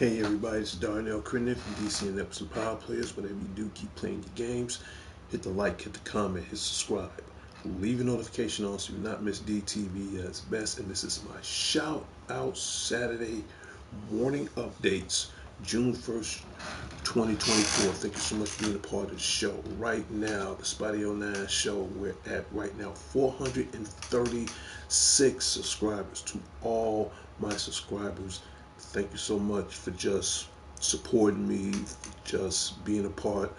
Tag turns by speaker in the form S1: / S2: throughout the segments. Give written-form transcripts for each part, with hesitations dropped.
S1: Hey everybody, it's Darnell Crinnen from DC and Epsom Power Players. Whatever you do, keep playing your games. Hit the like, hit the comment, hit subscribe. Leave a notification on so you not miss DTV at its best. And this is my shout out Saturday morning updates, June 1st, 2024. Thank you so much for being a part of the show. Right now, the Spotty 09 show, we're at right now 436 subscribers. To all my subscribers, thank you so much for just supporting me, just being a part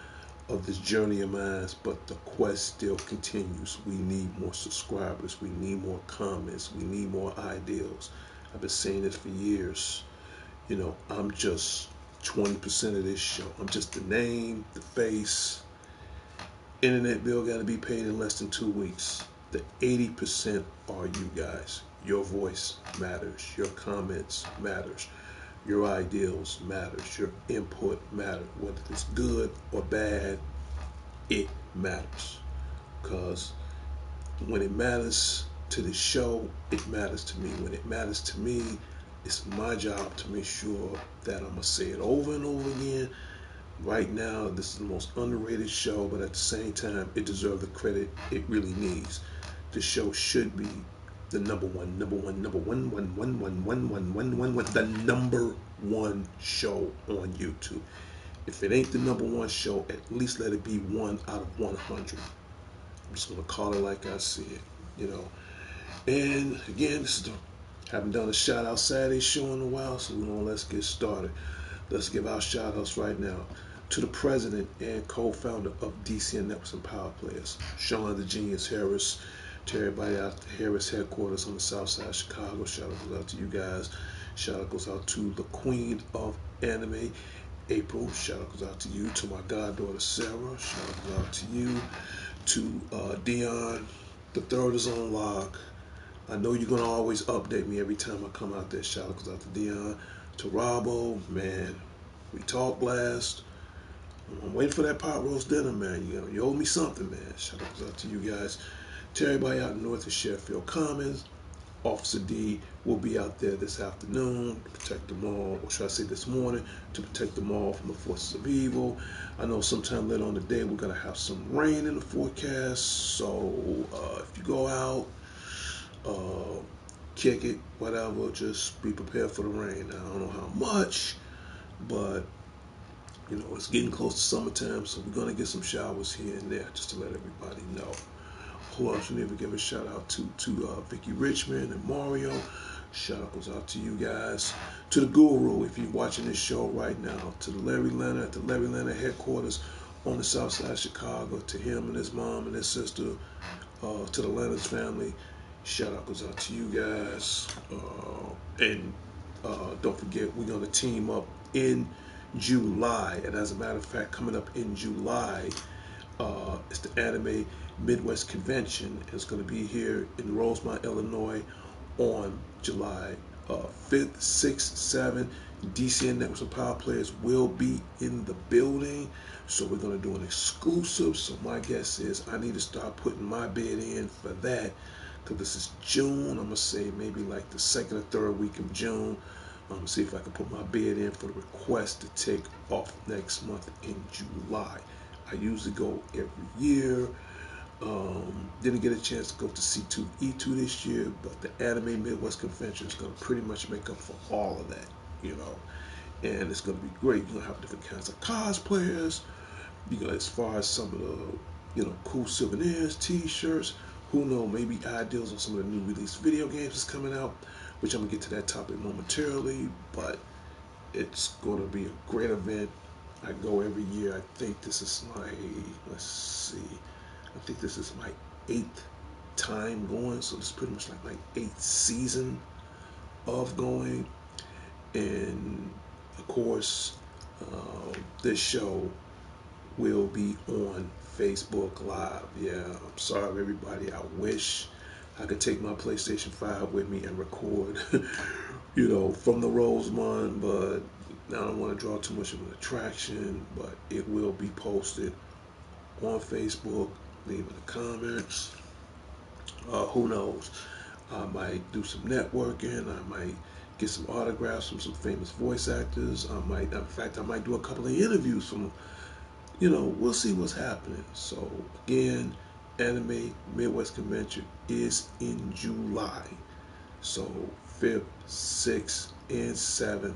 S1: of this journey of mine. But the quest still continues. We need more subscribers. We need more comments. We need more ideals. I've been saying this for years. I'm just 20% of this show. I'm just the name, the face. Internet bill got to be paid in less than 2 weeks. The 80% are you guys. Your voice matters. Your comments matters. Your ideals matters. Your input matters. Whether it's good or bad, it matters. Because when it matters to the show, it matters to me. When it matters to me, it's my job to make sure that I'm going to say it over and over again. Right now, this is the most underrated show, but at the same time, it deserves the credit it really needs. The show should be the number one, the number one show on YouTube. If it ain't the number one show, at least let it be one out of 100. I'm just gonna call it like I see it, you know. And again, this is the haven't done a shout out Saturday show in a while, so let's get started. Let's give our shout outs right now to the president and co-founder of DC and Epsom Power Players, Sean the Genius Harris, to everybody out at the Harris headquarters on the south side of Chicago. Shout out goes out to you guys. Shout out goes out to the queen of anime, April. Shout out goes out to you. To my goddaughter Sarah. Shout out goes out to you. To Dion, the third is on lock. I know you're gonna always update me every time I come out there. Shout out goes out to Dion. To Robbo, man, we talked last. I'm waiting for that pot roast dinner, man. You owe me something, man. Shout out to you guys. To everybody out north of Sheffield Commons, Officer D will be out there this afternoon to protect them all, or should I say this morning, to protect them all from the forces of evil. I know sometime later on the day we're going to have some rain in the forecast, so if you go out, uh, kick it, whatever, just be prepared for the rain. Now, I don't know how much, but it's getting close to summertime, so we're gonna get some showers here and there, just to let everybody know. Who else we need to give a shout out to Vicky Richmond and Mario. Shout out goes out to you guys. To the Guru, if you're watching this show right now. To the Larry Leonard at the Larry Leonard headquarters on the south side of Chicago. To him and his mom and his sister. To the Leonard's family. Shout out goes out to you guys. And don't forget, we're gonna team up in July. And as a matter of fact, coming up in July, it's the Anime Midwest Convention. It's going to be here in Rosemont, Illinois on July 5th, 6th, 7th. DC and Networks of Power Players will be in the building. So we're going to do an exclusive. So my guess is I need to start putting my bid in for that. Because this is June. I'm going to say maybe like the second or third week of June. See if I can put my bid in for the request to take off next month in July. I usually go every year. Didn't get a chance to go to C2E2 this year, but the Anime Midwest Convention is going to pretty much make up for all of that, you know. and it's going to be great. You're going to have different kinds of cosplayers. As far as some of the, cool souvenirs, T-shirts. Who knows? Maybe ideas on some of the new released video games that's coming out, which I'm gonna get to that topic momentarily. But it's going to be a great event. I go every year. I think this is my, let's see, I think this is my 8th time going. So it's pretty much like my 8th season of going. And of course, this show will be on Facebook Live. Yeah, I'm sorry, everybody. I wish I could take my PlayStation 5 with me and record, from the Rosemont, but I don't want to draw too much of an attraction. But it will be posted on Facebook. Leave in the comments. Who knows? I might do some networking. I might get some autographs from some famous voice actors. In fact, I might do a couple of interviews from, we'll see what's happening. So again, Anime Midwest Convention is in July. So 5th, 6th, and 7th,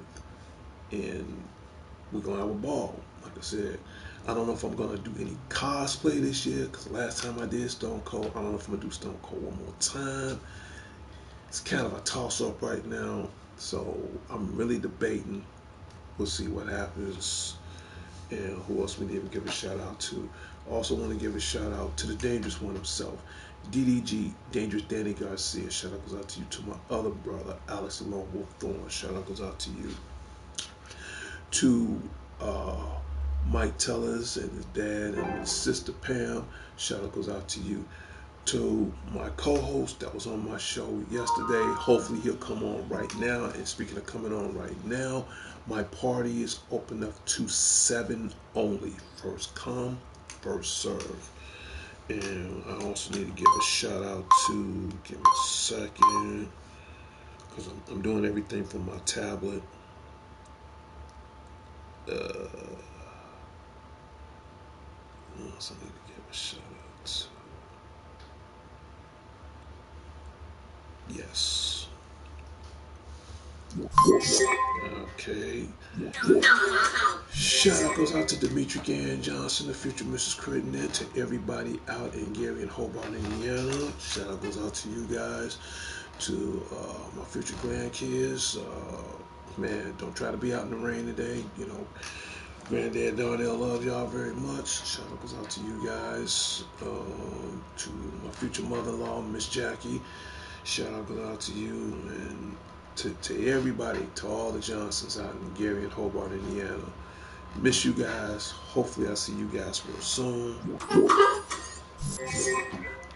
S1: and we're gonna have a ball. Like I said, I don't know if I'm gonna do any cosplay this year, because last time I did Stone Cold, I don't know if I'm gonna do Stone Cold one more time. It's kind of a toss-up right now, so I'm really debating. We'll see what happens. And who else we need to give a shout out to? Also want to give a shout out to the Dangerous One himself, DDG, Dangerous Danny Garcia. Shout out goes out to you. To my other brother, Alex the Lone Wolf Thorne. Shout out goes out to you. To Mike Tellers and his dad and his sister Pam. Shout out goes out to you. To my co-host that was on my show yesterday. Hopefully he'll come on right now. And speaking of coming on right now, my party is open up to 7 only. First come, first serve. And I also need to give a shout out to, give me a second, because I'm doing everything from my tablet. What else I need to give a shout out to? Yes. Okay. Shout out goes out to Dimitri Gann Johnson, the future Mrs. Crittenett, to everybody out in Gary and Hobart, Indiana. Shout out goes out to you guys, to my future grandkids. Man, don't try to be out in the rain today. Granddad Darnell love y'all very much. Shout out goes out to you guys. To my future mother-in-law, Miss Jackie. Shout out goes out to you, and to everybody, to all the Johnsons out in Gary and Hobart, Indiana. Miss you guys. Hopefully I see you guys real soon.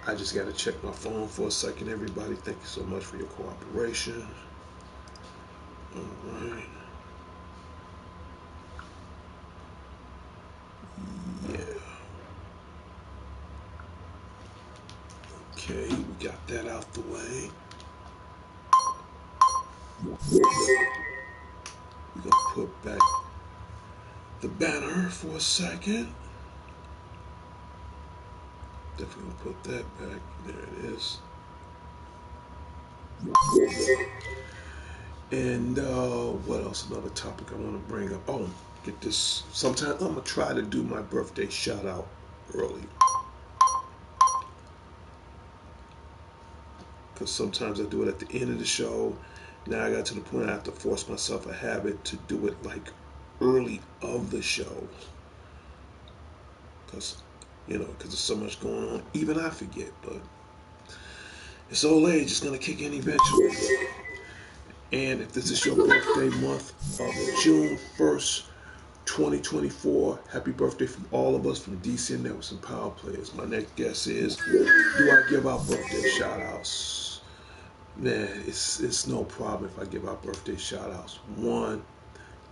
S1: I just got to check my phone for a second, everybody. Thank you so much for your cooperation. All right. Yeah. Okay, we got that out the way. We're going to put back the banner for a second. Definitely going to put that back. There it is. And what else? Another topic I want to bring up. Oh, get this. Sometime I'm going to try to do my birthday shout out early. Because sometimes I do it at the end of the show. Now I got to the point I have to force myself a habit to do it like early of the show. Because there's so much going on. Even I forget, but it's old age. It's going to kick in eventually. And if this is your birthday month of June 1st, 2024, happy birthday from all of us from DCN Networks and Power Players. My next guess is, do I give out birthday shout outs? Man, it's no problem if I give out birthday shout outs. One,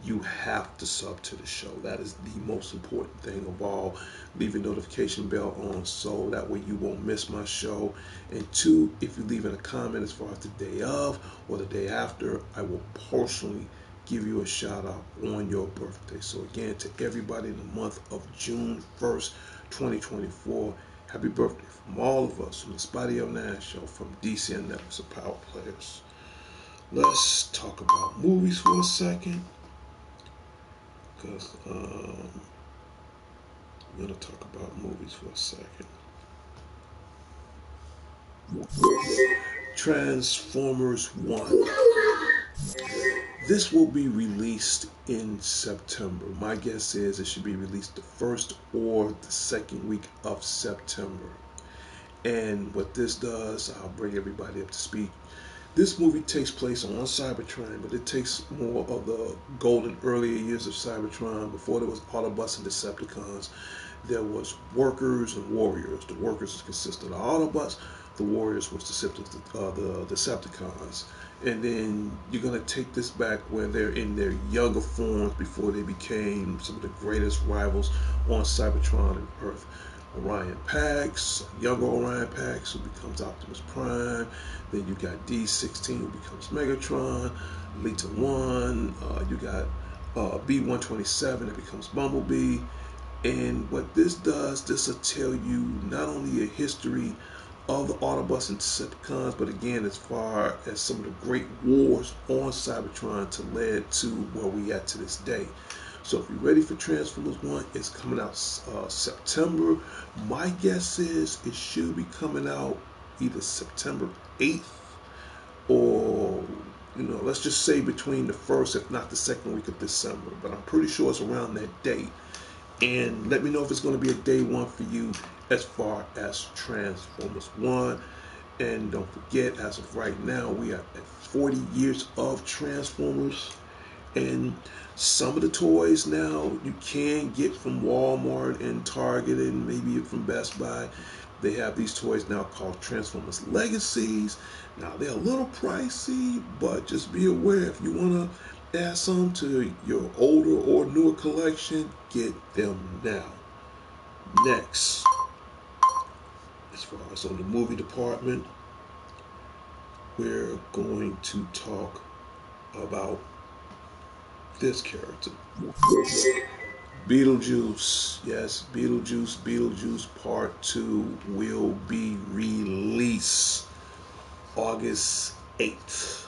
S1: you have to sub to the show. That is the most important thing of all. Leave your notification bell on so that way you won't miss my show. And two, if you leave in a comment as far as the day of or the day after, I will personally give you a shout out on your birthday. So again, to everybody in the month of June 1st, 2024, happy birthday from all of us, from the Spotty L Nash Show, from DCN Networks of Power Players. Let's talk about movies for a second. because I'm going to talk about movies for a second. Transformers 1. This will be released in September. My guess is it should be released the first or the second week of September. And what this does, I'll bring everybody up to speed. This movie takes place on Cybertron, but it takes more of the golden earlier years of Cybertron. Before there was Autobots and Decepticons, there was workers and warriors. The workers consisted of Autobots. The warriors was the Decepticons. And then you're gonna take this back where they're in their younger forms before they became some of the greatest rivals on Cybertron and Earth. Orion Pax, younger Orion Pax, who becomes Optimus Prime. Then you got D16, who becomes Megatron. Lita 1, you got B127, that becomes Bumblebee. And what this does, this will tell you not only a history of the Autobots and Decepticons, but again, as far as some of the great wars on Cybertron to lead to where we at to this day. So if you're ready for Transformers 1, it's coming out September. My guess is it should be coming out either September 8th or, let's just say between the first, if not the second week of December. But I'm pretty sure it's around that date. And let me know if it's going to be a day one for you as far as Transformers 1. And don't forget, as of right now, we are at 40 years of Transformers. And some of the toys now you can get from Walmart and Target and maybe from Best Buy. They have these toys now called Transformers Legacies. Now they're a little pricey, but just be aware if you want to add some to your older or newer collection, get them now. Next, as far as on the movie department, we're going to talk about this character. Beetlejuice. Yes, Beetlejuice Part 2 will be released August 8th.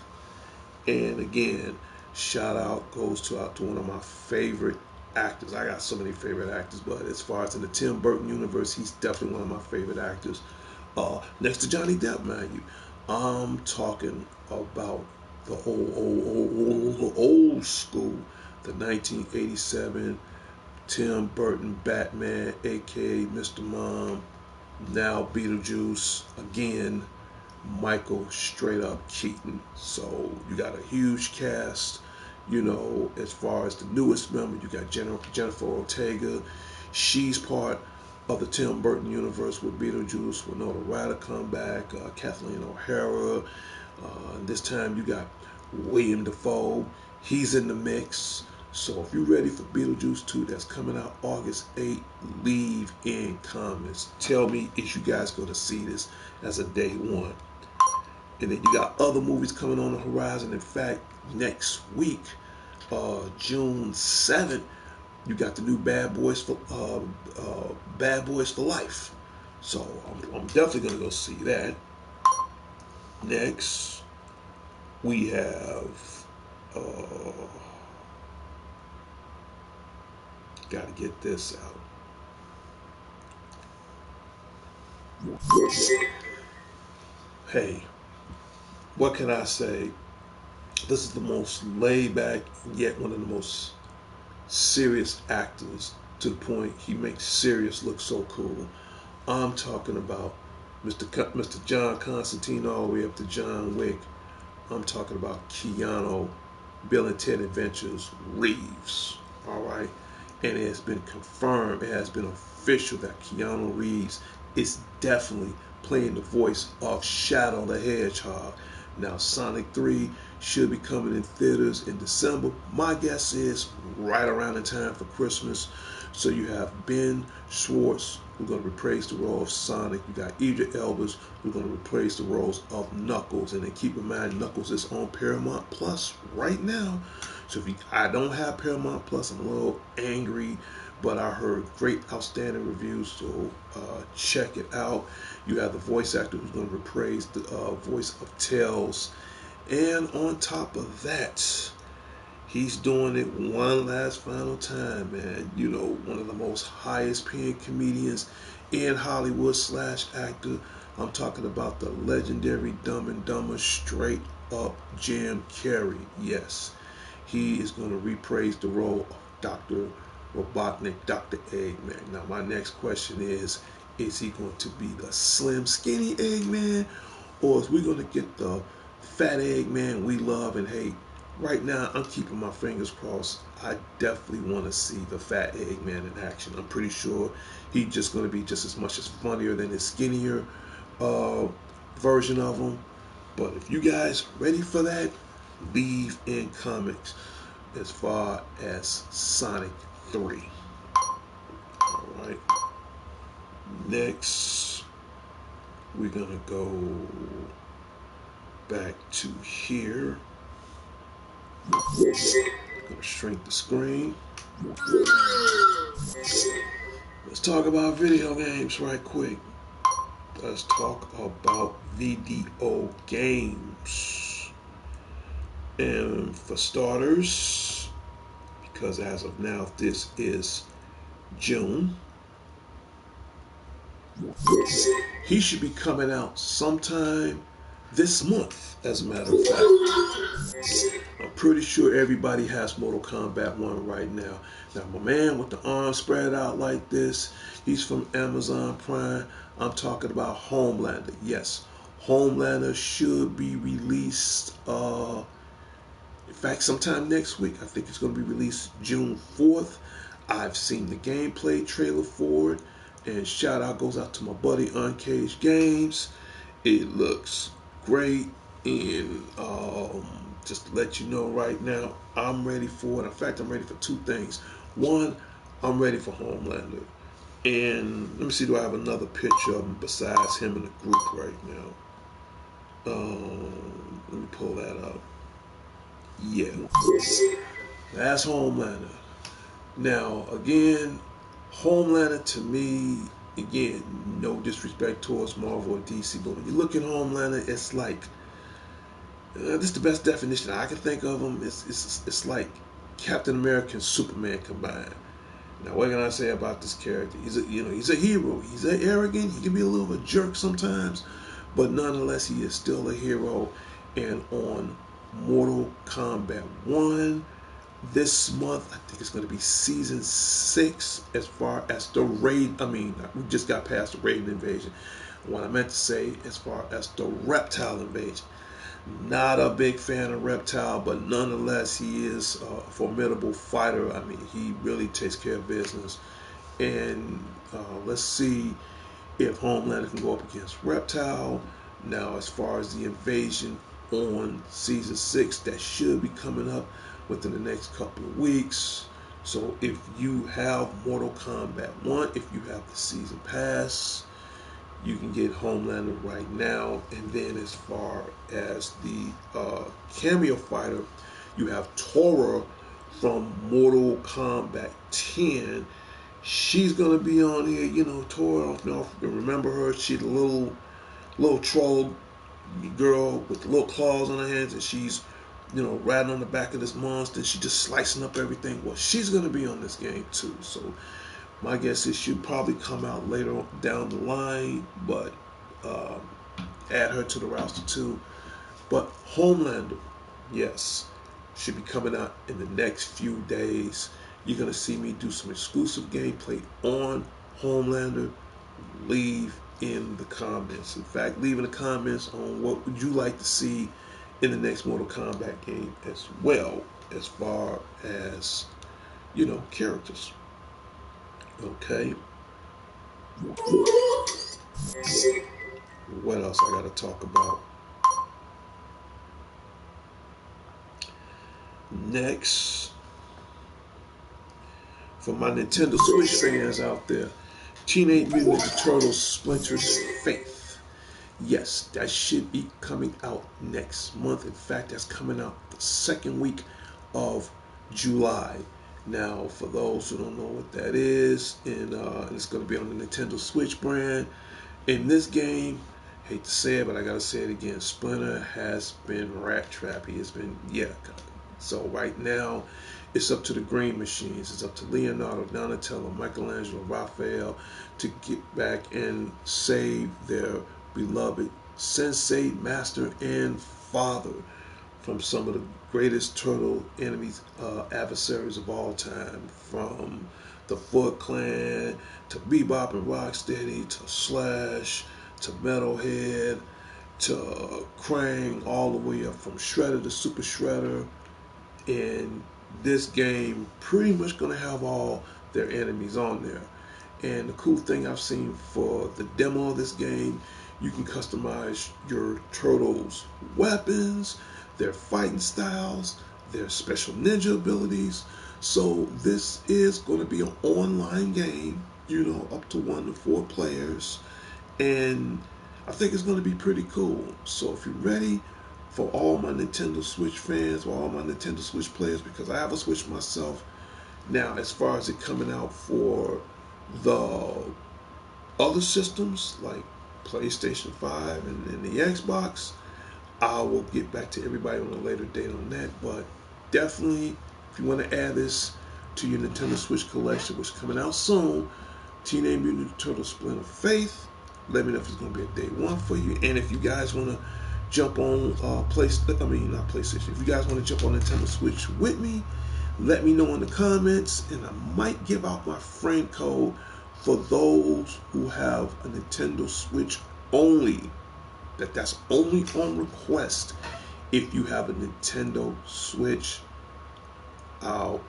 S1: And again, shout out goes out to one of my favorite actors. I got so many favorite actors, but as far as in the Tim Burton universe, he's definitely one of my favorite actors. Next to Johnny Depp, mind you. I'm talking about the old school, the 1987 Tim Burton Batman, aka Mr. Mom, now Beetlejuice, again, Michael straight up Keaton. So you got a huge cast, as far as the newest member, you got Jennifer Ortega. She's part of the Tim Burton universe with Beetlejuice. Winona Ryder come back, Kathleen O'Hara. This time you got William Dafoe. He's in the mix. So if you're ready for Beetlejuice 2, that's coming out August 8th, leave in comments. Tell me if you guys going to see this as a day one. And then you got other movies coming on the horizon. In fact, next week, June 7th, you got the new Bad Boys for Life. So I'm definitely going to go see that. Next, we have... got to get this out. Hey, what can I say? This is the most laid back, yet one of the most serious actors, to the point he makes serious look so cool. I'm talking about Mr. John Constantine all the way up to John Wick. I'm talking about Keanu, Bill and Ted Adventures Reeves. All right. And it has been confirmed, it has been official that Keanu Reeves is definitely playing the voice of Shadow the Hedgehog. Now, Sonic 3 should be coming in theaters in December. My guess is right around the time for Christmas. So you have Ben Schwartz, who's going to reprise the role of Sonic. You got Idris Elba, who's going to reprise the roles of Knuckles. And then keep in mind, Knuckles is on Paramount Plus right now. So I don't have Paramount Plus, I'm a little angry, but I heard great, outstanding reviews, so check it out. You have the voice actor who's going to reprise the voice of Tails. And on top of that, He's doing it one last final time, man. You know, one of the most highest paying comedians in Hollywood slash actor. I'm talking about the legendary Dumb and Dumber straight up Jim Carrey. Yes, he is going to reprise the role of Dr. Robotnik, Dr. Eggman. Now, my next question is he going to be the slim, skinny Eggman, or is we going to get the fat Eggman we love and hate? Right now, I'm keeping my fingers crossed. I definitely want to see the fat Eggman in action. I'm pretty sure he's just going to be just as much as funnier than his skinnier uh, version of him. But if you guys ready for that, leave in comments as far as Sonic 3. All right. Next, we're going to go back to here. I'm going to shrink the screen. Let's talk about video games right quick. Let's talk about video games. And for starters, because as of now, this is June, he should be coming out sometime this month, as a matter of fact. I'm pretty sure everybody has Mortal Kombat 1 right now. Now, my man with the arms spread out like this, he's from Amazon Prime. I'm talking about Homelander. Yes, Homelander should be released, in fact, sometime next week. I think it's going to be released June 4th. I've seen the gameplay trailer for it. And shout out goes out to my buddy Uncaged Games. It looks great. And just to let you know right now, I'm ready for it. In fact, I'm ready for two things. One, I'm ready for Homelander. And let me see, do I have another picture of him besides him in the group right now? Let me pull that up. Yeah, that's Homelander. Now, again, Homelander to me, again, no disrespect towards Marvel or DC, but when you look at Homelander, it's like, this is the best definition I can think of him. It's like Captain America and Superman combined. Now, what can I say about this character? He's a hero. He's arrogant. He can be a little bit jerk sometimes, but nonetheless, he is still a hero. And on Mortal Kombat 1 this month, I think it's going to be season 6 as far as the raid. I mean, we just got past the raid invasion. What I meant to say as far as the reptile invasion. Not a big fan of Reptile, but nonetheless, he is a formidable fighter. I mean, he really takes care of business. And let's see if Homelander can go up against Reptile. Now, as far as the invasion on season 6, that should be coming up within the next couple of weeks. So if you have Mortal Kombat 1, if you have the season pass, you can get Homelander right now. And then as far as the cameo fighter, you have Tora from Mortal Kombat 10. She's going to be on here. You know, Tora, if you remember her, she's a little troll girl with little claws on her hands, and she's, riding on the back of this monster. She's just slicing up everything. Well, she's going to be on this game too. So my guess is she'll probably come out later down the line, but add her to the roster too. But Homelander, yes, should be coming out in the next few days. You're going to see me do some exclusive gameplay on Homelander. Leave in the comments. In fact, leave in the comments on what would you like to see in the next Mortal Kombat game as well, as far as, characters. Okay. What else I got to talk about? Next, for my Nintendo Switch fans out there, Teenage Mutant Ninja Turtles Splinter's Faith. Yes, that should be coming out next month. In fact, that's coming out the second week of July. Now, for those who don't know what that is, and it's going to be on the Nintendo Switch brand. In this game, hate to say it, but I gotta say it again, Splinter has been rat trapped. He has been, So right now, it's up to the green machines. It's up to Leonardo, Donatello, Michelangelo, Raphael to get back and save their beloved sensei, master, and father from some of the greatest turtle enemies, adversaries of all time, from the Foot Clan to Bebop and Rocksteady to Slash to Metalhead to Krang, all the way up from Shredder to Super Shredder. And this game pretty much gonna have all their enemies on there. And the cool thing I've seen for the demo of this game, you can customize your turtles' weapons, their fighting styles, their special ninja abilities. So this is going to be an online game, you know, up to 1 to 4 players. And I think it's going to be pretty cool. So if you're ready, for all my Nintendo Switch fans, or all my Nintendo Switch players, because I have a Switch myself. Now, as far as it coming out for the other systems like PlayStation 5 and the Xbox, I will get back to everybody on a later date on that. But definitely, if you want to add this to your Nintendo Switch collection, which is coming out soon, Teenage Mutant Ninja Turtles Splinter of Faith, let me know if it's going to be a day one for you. And if you guys want to jump on not PlayStation. If you guys want to jump on Nintendo Switch with me, let me know in the comments, and I might give out my friend code for those who have a Nintendo Switch only. That's only on request. If you have a Nintendo Switch, I'll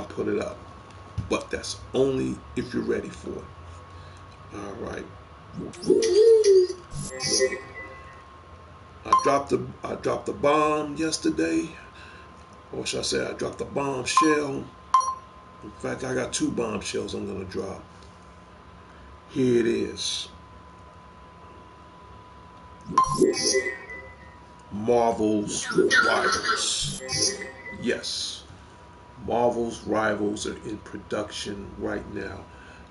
S1: put it up. But that's only if you're ready for it. All right. I dropped the bomb yesterday, or should I say I dropped the bombshell. In fact, I got 2 bombshells I'm gonna drop. Here it is. Marvel's Rivals. Yes, Marvel's Rivals are in production right now.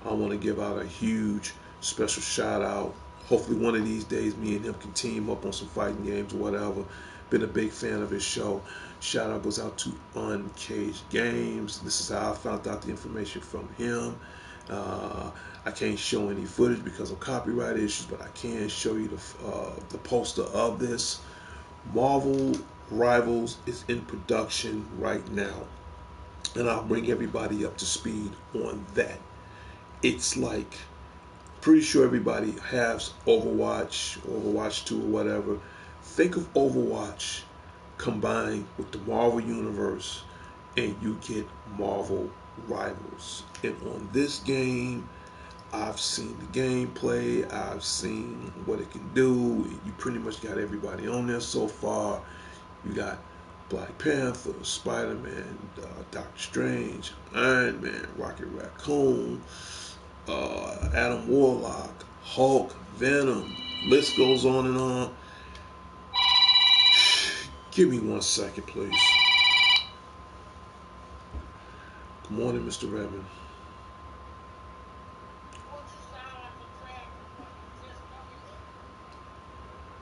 S1: I want to give out a huge special shout out. Hopefully one of these days me and him can team up on some fighting games or whatever. Been a big fan of his show. Shout out goes out to Uncaged Games. This is how I found out the information from him. I can't show any footage because of copyright issues, but I can show you the poster of this. Marvel Rivals is in production right now, and I'll bring everybody up to speed on that. It's like, pretty sure everybody has Overwatch 2 or whatever. Think of Overwatch combined with the Marvel Universe, and you get Marvel Rivals. And on this game, I've seen the gameplay, I've seen what it can do. You pretty much got everybody on there so far. You got Black Panther, Spider-Man, Doctor Strange, Iron Man, Rocket Raccoon, Adam Warlock, Hulk, Venom. List goes on and on. Give me 1 second, please. Good morning, Mr. Redmond.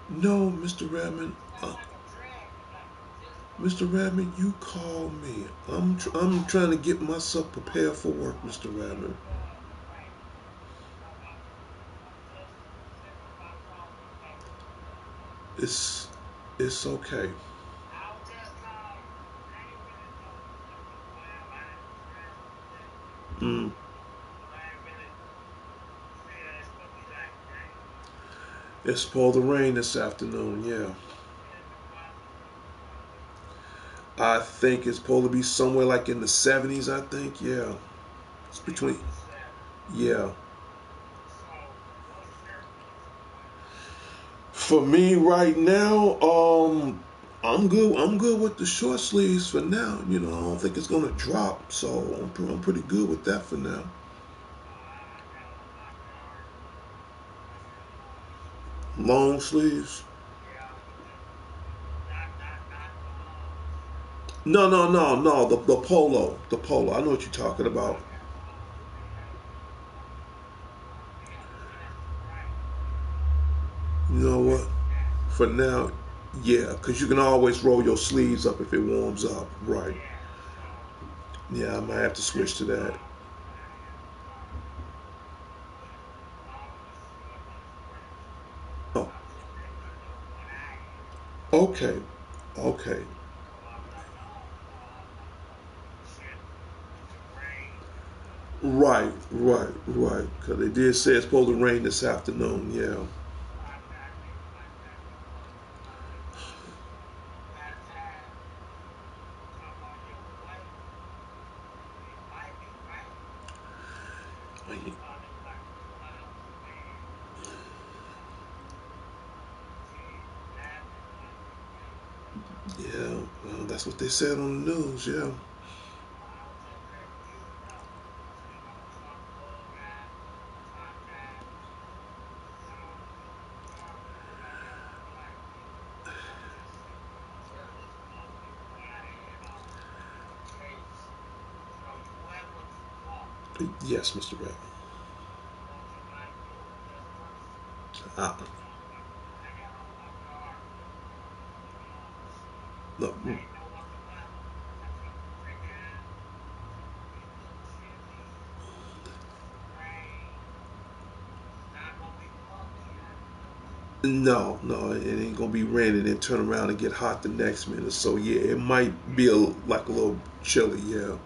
S1: No, Mr. Redmond. Mr. Redmond, you call me. I'm trying to get myself prepared for work, Mr. Redmond. It's okay. Mm. It's supposed to rain this afternoon, yeah. I think it's supposed to be somewhere like in the 70s, I think, yeah. It's between, yeah. For me right now, I'm good. I'm good with the short sleeves for now. You know, I don't think it's gonna drop, so I'm pretty good with that for now. Long sleeves? No. The polo, the polo. I know what you're talking about. You know what? For now, Yeah, because you can always roll your sleeves up if it warms up. Right. Yeah, I might have to switch to that. Oh, okay. Okay. Right, right, right. Because they did say it's supposed to rain this afternoon. Yeah. Yeah, well, that's what they said on the news. Yeah. Yes, Mr. Rat. Uh, no, no, no, it ain't gonna be raining and turn around and get hot the next minute. So yeah, it might be like a little chilly. Yeah.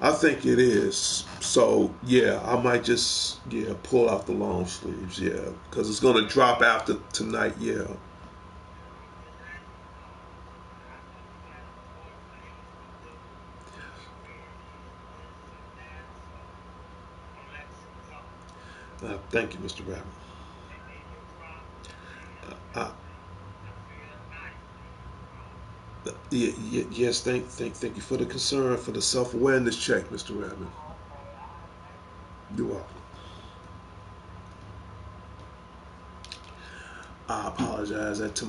S1: I think it is. So yeah, I might just pull out the long sleeves. Yeah, because it's gonna drop after tonight. Yeah. Thank you, Mr. Rabbit. Uh, yes, thank you for the concern, for the self awareness check, Mr. Rabbit. You're welcome. I apologize that to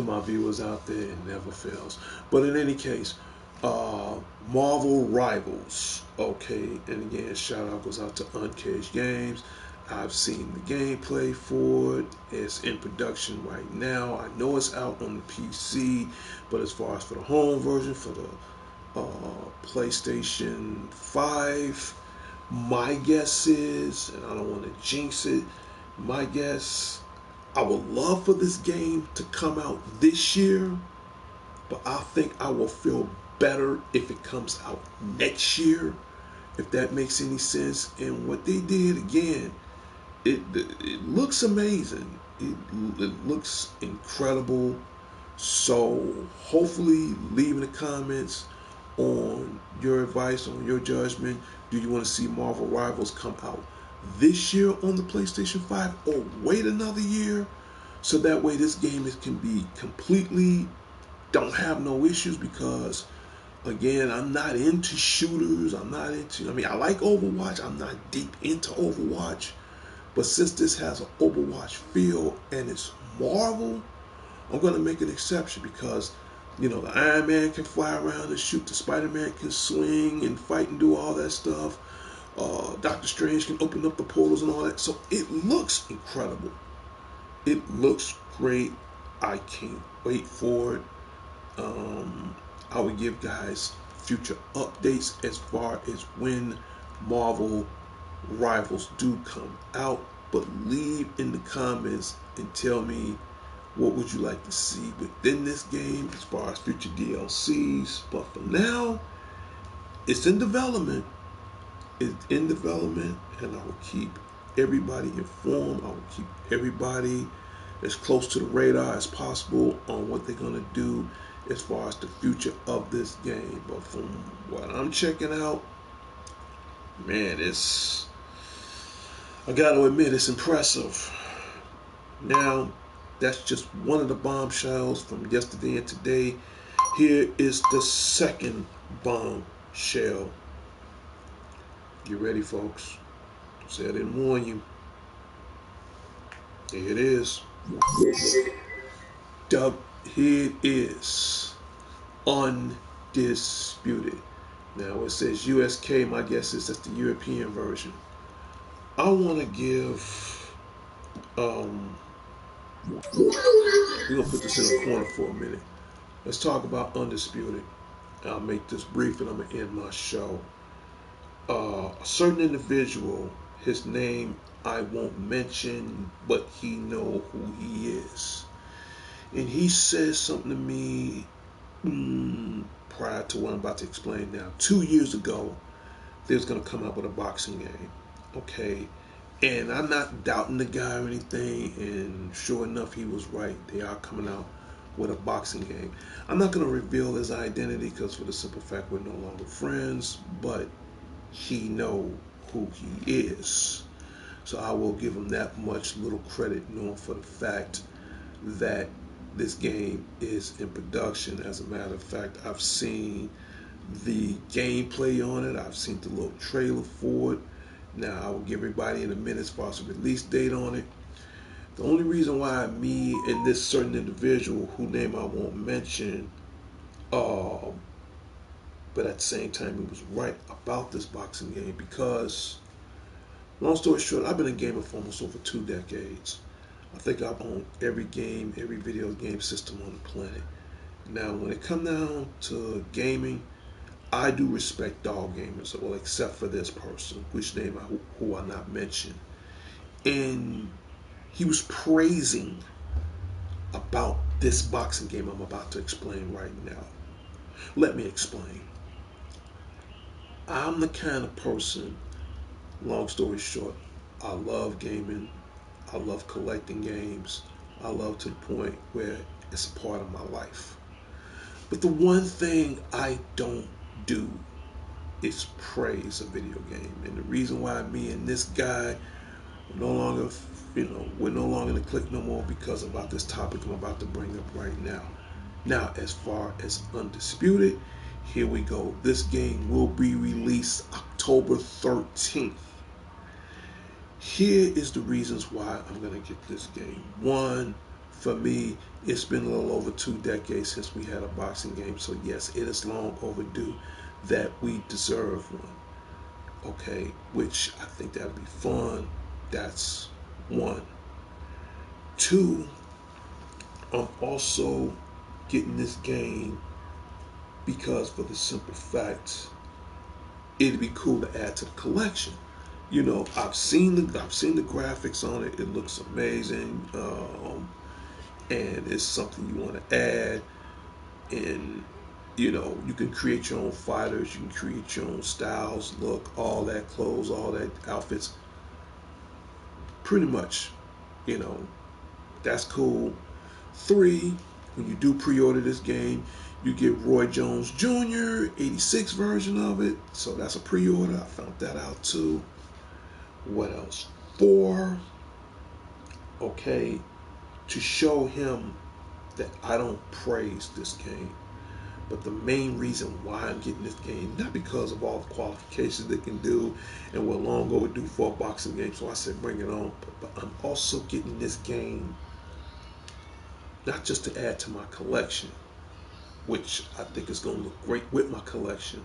S1: my viewers out there. It never fails. But in any case, uh, Marvel Rivals. Okay, and again, shout out goes out to Uncaged Games. I've seen the gameplay for it. It's in production right now. I know it's out on the PC, but as far as for the home version, for the PlayStation 5, my guess is, and I don't want to jinx it, my guess, I would love for this game to come out this year, but I think I will feel better if it comes out next year, if that makes any sense. And what they did again, it looks amazing. It looks incredible. So hopefully, leave in the comments on your advice, on your judgment. Do you want to see Marvel Rivals come out this year on the PlayStation 5 or wait another year? So that way this game can be completely, don't have no issues, because again, I'm not into shooters. I mean, I like Overwatch. I'm not deep into Overwatch. But since this has an Overwatch feel and it's Marvel, I'm going to make an exception, because, the Iron Man can fly around and shoot, the Spider Man can swing and fight and do all that stuff. Doctor Strange can open up the portals and all that. So it looks incredible. It looks great. I can't wait for it. Um, I will give guys future updates as far as when Marvel Rivals do come out. But leave in the comments and tell me, what would you like to see within this game as far as future DLCs. But for now, it's in development. It's in development, and I will keep everybody informed. I will keep everybody as close to the radar as possible on what they're going to do as far as the future of this game. But from what I'm checking out, man, I got to admit, it's impressive. Now, that's just one of the bombshells from yesterday and today. Here is the second bombshell. You ready, folks? Say I didn't warn you. Here it is. Dub, here it is. Undisputed. Now it says USK. My guess is that's the European version. I want to give. We're gonna put this in a corner for a minute. Let's talk about Undisputed. I'll make this brief and I'm gonna end my show. A certain individual, his name I won't mention, but he know who he is, and he says something to me prior to what I'm about to explain now. 2 years ago, they was gonna come out with a boxing game, okay, and I'm not doubting the guy or anything, and sure enough, he was right. They are coming out with a boxing game. I'm not gonna reveal his identity because for the simple fact we're no longer friends, but he know who he is. So I will give him that much little credit, knowing for the fact that this game is in production. As a matter of fact, I've seen the gameplay on it. I've seen the little trailer for it. Now I will give everybody in a minute as far as the release date on it. The only reason why me and this certain individual, whose name I won't mention, uh, but at the same time he was right about this boxing game because, long story short, I've been a gamer for almost over 2 decades. I think I've owned every game, every video game system on the planet. Now, when it comes down to gaming, I do respect all gamers, well, except for this person, which name who I not mention. And he was praising about this boxing game I'm about to explain right now. Let me explain. I'm the kind of person, long story short, I love gaming. I love collecting games. I love to the point where it's a part of my life. But the one thing I don't do is praise a video game. And the reason why me and this guy no longer, we're no longer in the clique no more because about this topic I'm about to bring up right now. Now, as far as Undisputed, here we go. This game will be released October 13th. Here is the reasons why I'm going to get this game. One, for me, it's been a little over 2 decades since we had a boxing game. So yes, it is long overdue that we deserve one. Okay, which I think that would be fun. That's one. Two, I'm also getting this game because for the simple fact, it'd be cool to add to the collection. I've seen the graphics on it. It looks amazing, and it's something you want to add. And you can create your own fighters. You can create your own styles, look, all that clothes, all that outfits. Pretty much, you know, that's cool. Three, when you do pre-order this game, you get Roy Jones Jr. 86 version of it. So that's a pre-order. I found that out too. What else? Four, okay, to show him that I don't praise this game. But the main reason why I'm getting this game, not because of all the qualifications they can do and what long overdue for a boxing game, so I said bring it on, but I'm also getting this game not just to add to my collection, which I think is going to look great with my collection.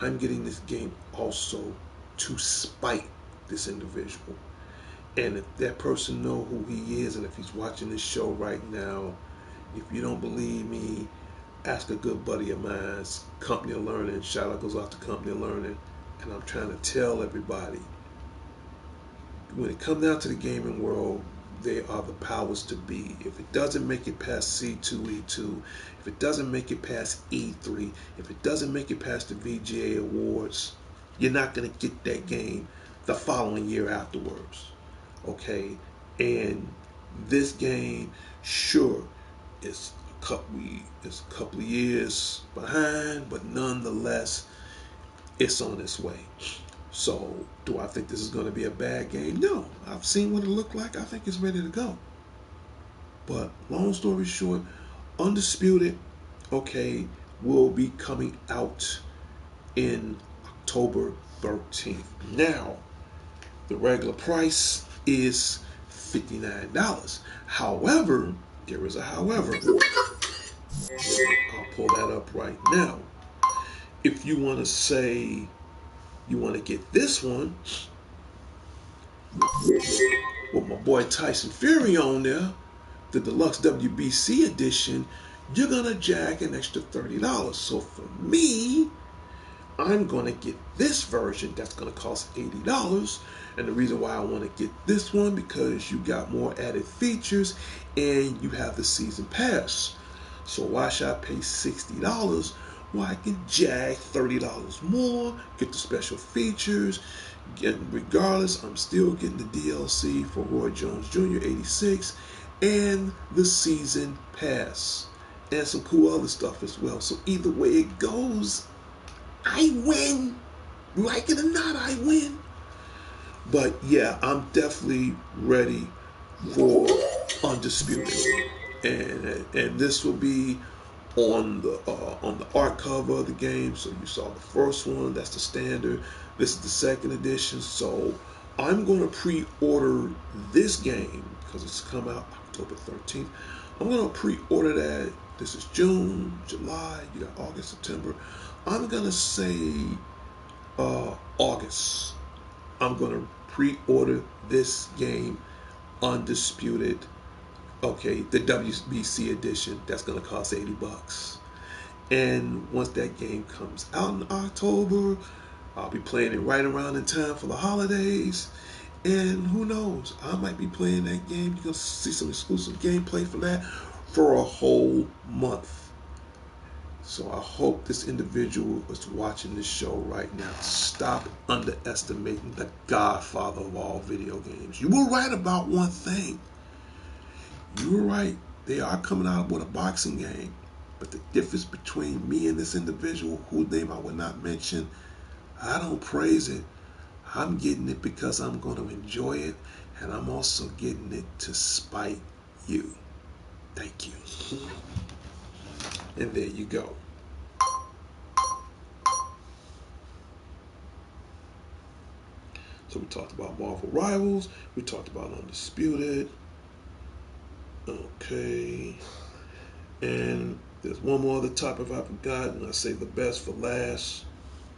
S1: I'm getting this game also to spite this individual. And if that person know who he is, and if he's watching this show right now, if you don't believe me, ask a good buddy of mine's, Company of Learning. Shout out goes out to Company of Learning. And I'm trying to tell everybody, when it comes down to the gaming world, they are the powers to be. If it doesn't make it past C2, E2, if it doesn't make it past E3, if it doesn't make it past the VGA Awards, you're not going to get that game the following year afterwards. Okay? And this game, sure, it's a couple of years behind, but nonetheless, it's on its way. So, do I think this is going to be a bad game? No. I've seen what it looked like. I think it's ready to go. But long story short, Undisputed, okay, will be coming out in October 13th. Now, the regular price is $59. However, there is a however. I'll pull that up right now. if you want to say you want to get this one with my boy Tyson Fury on there, the deluxe WBC edition, you're gonna jack an extra $30. So for me, I'm gonna get this version that's gonna cost $80. And the reason why I want to get this one, because you got more added features and you have the season pass. So why should I pay $60? Well, I can jag $30 more, get the special features. Regardless, I'm still getting the DLC for Roy Jones Jr. 86 and the season pass and some cool other stuff as well. So either way it goes, I win. Like it or not, I win. But yeah, I'm definitely ready for Undisputed, and this will be on the art cover of the game. So you saw the first one, that's the standard. This is the second edition. So I'm going to pre-order this game because it's come out October 13th. I'm going to pre-order that. This is June, July, you got August, September. I'm going to say August. I'm going to pre-order this game, Undisputed. Okay, the WBC edition, that's going to cost $80. And once that game comes out in October, I'll be playing it right around in time for the holidays. And who knows, I might be playing that game. You're going to see some exclusive gameplay for that for a whole month. So I hope this individual is watching this show right now. Stop underestimating the godfather of all video games. You were right about one thing. You were right. They are coming out with a boxing game. But the difference between me and this individual, whose name I will not mention, I don't praise it. I'm getting it because I'm going to enjoy it. And I'm also getting it to spite you. Thank you. And there you go. So we talked about Marvel Rivals. We talked about Undisputed. Okay. And there's one more other topic I forgot, and I say the best for last.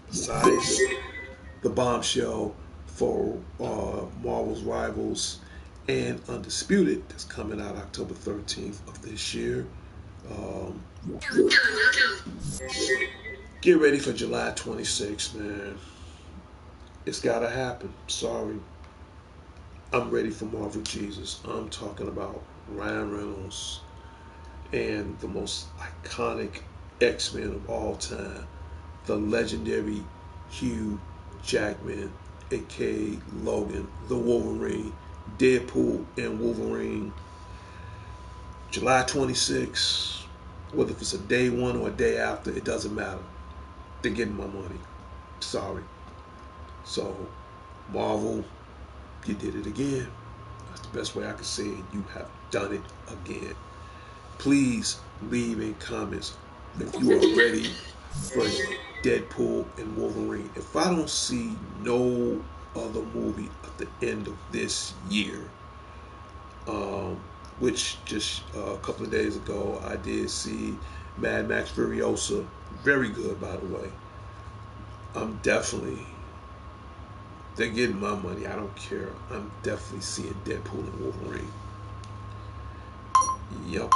S1: Besides the bombshell for Marvel's Rivals and Undisputed that's coming out October 13th of this year. Get ready for July 26th, man. It's gotta happen. Sorry. I'm ready for Marvel Jesus. I'm talking about Ryan Reynolds and the most iconic X-Men of all time, the legendary Hugh Jackman, aka Logan, the Wolverine, Deadpool and Wolverine. July 26th, whether if it's a day one or a day after, it doesn't matter. They're getting my money. Sorry. So, Marvel, you did it again. That's the best way I can say it. You have done it again. Please leave in comments if you are ready for Deadpool and Wolverine. If I don't see no other movie at the end of this year, which just a couple of days ago I did see Mad Max Furiosa, very good by the way. I'm definitely, they're getting my money. I don't care. I'm definitely seeing Deadpool and Wolverine. Yep.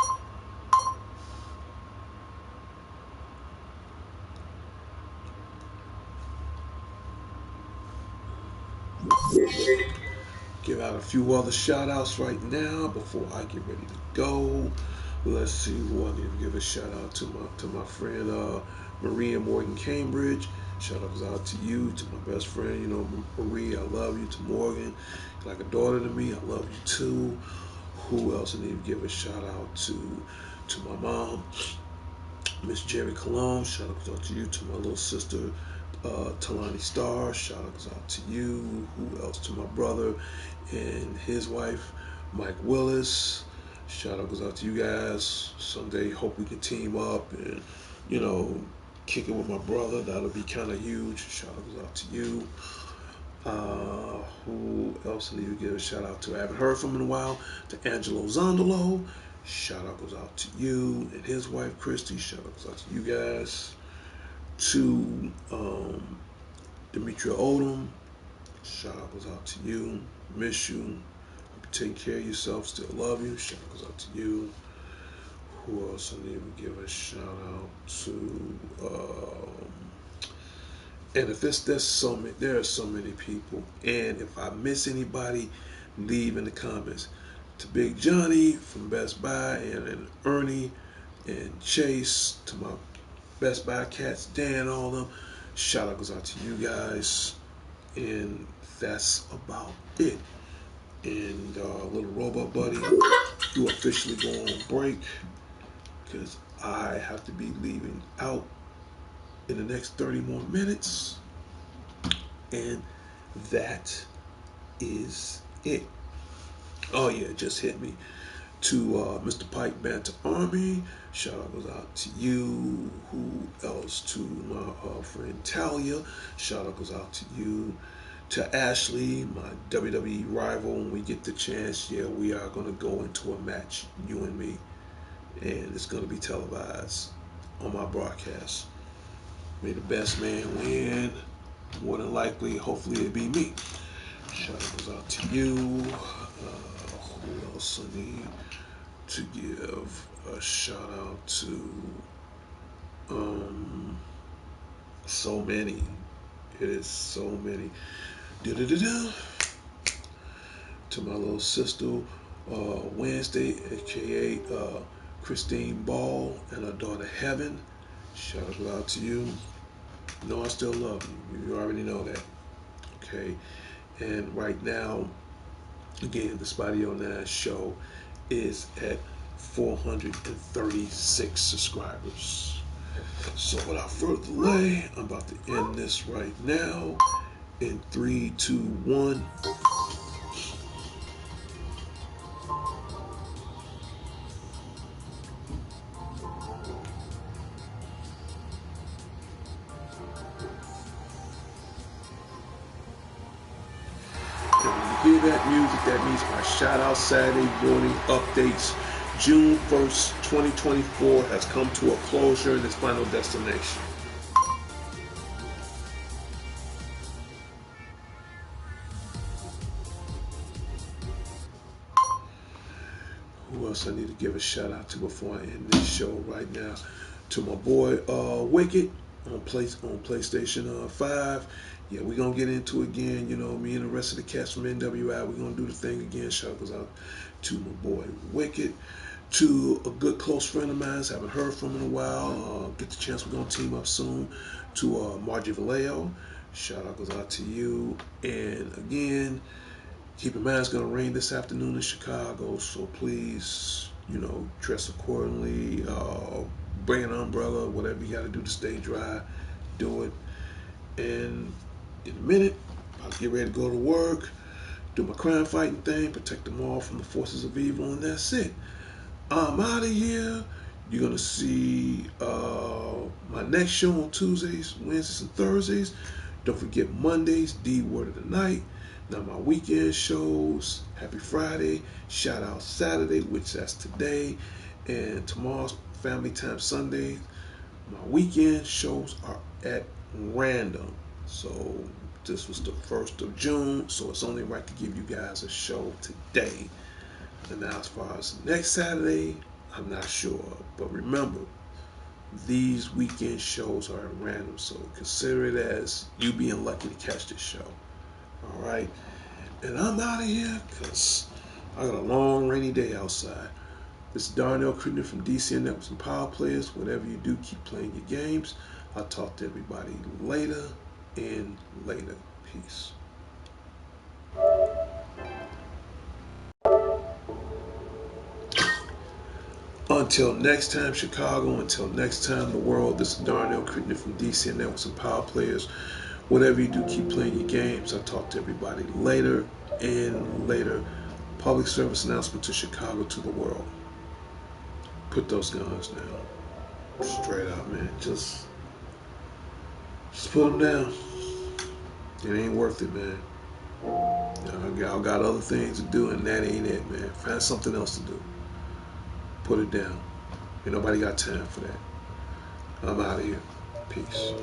S1: Give out a few other shout outs right now before I get ready to go. Let's see who I need to give a shout out to my friend Maria Morgan Cambridge. Shout outs out to you, to my best friend, you know, Marie, I love you. To Morgan, like a daughter to me, I love you too. Who else I need to give a shout out to my mom, Miss Jerry Cologne. Shout out to you. To my little sister, Talani Starr. Shout out to you. Who else? To my brother and his wife, Mike Willis. Shout out to you guys. Someday, hope we can team up and, you know, kick it with my brother. That'll be kind of huge. Shout out to you. Who else I need to give a shout out to? I haven't heard from him in a while. To Angelo Zondolo. Shout out goes out to you and his wife Christy. Shout out goes out to you guys. To Demetria Odom, shout out goes out to you. Miss you. Hope you take care of yourself. Still love you. Shout out goes out to you. Who else I need to give a shout out to? And if it's there's so many, there are so many people. And if I miss anybody, leave in the comments. To Big Johnny from Best Buy and Ernie and Chase, to my Best Buy cats, Dan, all of them. Shout out goes out to you guys. And that's about it. And little robot buddy, you officially go on break because I have to be leaving out in the next 30 more minutes. And that is it. Oh yeah, it just hit me. To Mr. Pike Banter Army, shout out goes out to you. Who else? To my friend Talia, shout out goes out to you. To Ashley, my WWE rival, when we get the chance, yeah, we are going to go into a match, you and me, and it's going to be televised on my broadcast. May the best man win. More than likely, hopefully, it'll be me. Shout out goes out to you. Who else I need to give a shout out to? So many. It is so many. Da-da-da-da. To my little sister, Wednesday, aka Christine Ball, and her daughter Heaven. Shout out to you. You know I still love you. You already know that. Okay. And right now, again, the Spotty on That show is at 436 subscribers. So without further delay, I'm about to end this right now. In 3, 2, 1. Hear that music, that means my shout out Saturday morning updates. June 1st, 2024 has come to a closure in its final destination. Who else I need to give a shout out to before I end this show right now? To my boy Wicked on PlayStation 5. Yeah, we're going to get into it again. You know, me and the rest of the cast from NWI, we're going to do the thing again. Shout goes out to my boy Wicked. To a good close friend of mine, haven't heard from in a while. Get the chance, we're going to team up soon. To Margie Vallejo, shout out goes out to you. And again, keep in mind it's going to rain this afternoon in Chicago, so please, you know, dress accordingly. Bring an umbrella, whatever you got to do to stay dry, do it. And in a minute, I'll get ready to go to work, do my crime fighting thing, protect them all from the forces of evil, and that's it. I'm out of here. You're going to see my next show on Tuesdays, Wednesdays, and Thursdays. Don't forget Mondays, D Word of the Night. Now my weekend shows, happy Friday, shout out Saturday, which that's today, and tomorrow's Family Time Sunday. My weekend shows are at random. So this was the 1st of June, so it's only right to give you guys a show today. And now as far as next Saturday, I'm not sure. But remember, these weekend shows are at random, so consider it as you being lucky to catch this show. All right? And I'm out of here because I got a long rainy day outside. This is Darnell Crittenden from DCN Networks and Power Players. Whatever you do, keep playing your games. I'll talk to everybody later and later. Peace. Until next time, Chicago. Until next time, the world. This is Darnell Crittenden from DCN Networks and Power Players. Whatever you do, keep playing your games. I'll talk to everybody later and later. Public service announcement to Chicago, to the world. Put those guns down. Straight out, man. Just put them down. It ain't worth it, man. Y'all got other things to do, and that ain't it, man. Find something else to do. Put it down. Ain't nobody got time for that. I'm out of here. Peace.